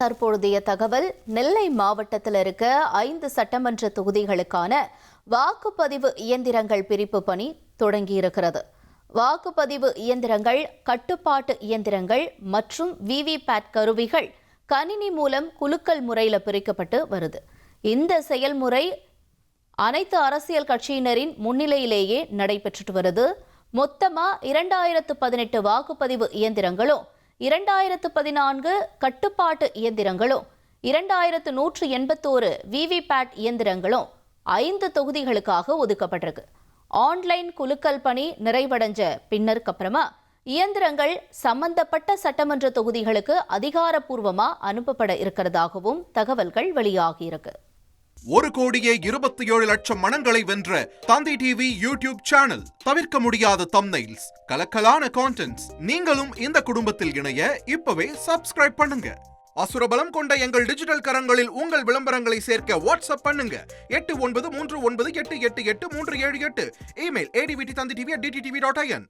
தற்போதைய தகவல் நெல்லை மாவட்டத்தில் இருக்க 5 சட்டமன்ற தொகுதிகளுக்கான வாக்குப்பதிவு இயந்திரங்கள் பிரிப்பு பணி தொடங்கியிருக்கிறது. வாக்குப்பதிவு இயந்திரங்கள், கட்டுப்பாட்டு இயந்திரங்கள் மற்றும் விவிபேட் கருவிகள் கணினி மூலம் குலுக்கல் முறையில் பிரிக்கப்பட்டு வருது. இந்த செயல்முறை அனைத்து அரசியல் கட்சியினரின் முன்னிலையிலேயே நடைபெற்று வருது. மொத்தமா 2018 வாக்குப்பதிவு இயந்திரங்களும் 2014 கட்டுப்பாட்டு இயந்திரங்களும் 2181 விவிபேட் இயந்திரங்களும் 5 தொகுதிகளுக்காக ஒதுக்கப்பட்டிருக்கு. ஆன்லைன் குலுக்கல் பணி நிறைவடைஞ்ச பின்னருக்கு அப்புறமா இயந்திரங்கள் சம்பந்தப்பட்ட சட்டமன்ற தொகுதிகளுக்கு அதிகாரப்பூர்வமா அனுப்பப்பட இருக்கிறதாகவும் தகவல்கள் வெளியாகியிருக்கு. 1,27,00,000 மனங்களை வென்ற தந்தி டிவி யூடியூப் சேனல். தவிர்க்க முடியாத தம்ப்நெயில்ஸ், கலக்கலான கான்டென்ட்ஸ். நீங்களும் இந்த குடும்பத்தில் இணைய இப்பவே சப்ஸ்கிரைப் பண்ணுங்க. அசுரபலம் கொண்ட எங்கள் டிஜிட்டல் கரங்களில் உங்கள் விளம்பரங்களை சேர்க்க வாட்ஸ்அப் பண்ணுங்க. 8939888378. Email advtthanditv@dttv.in.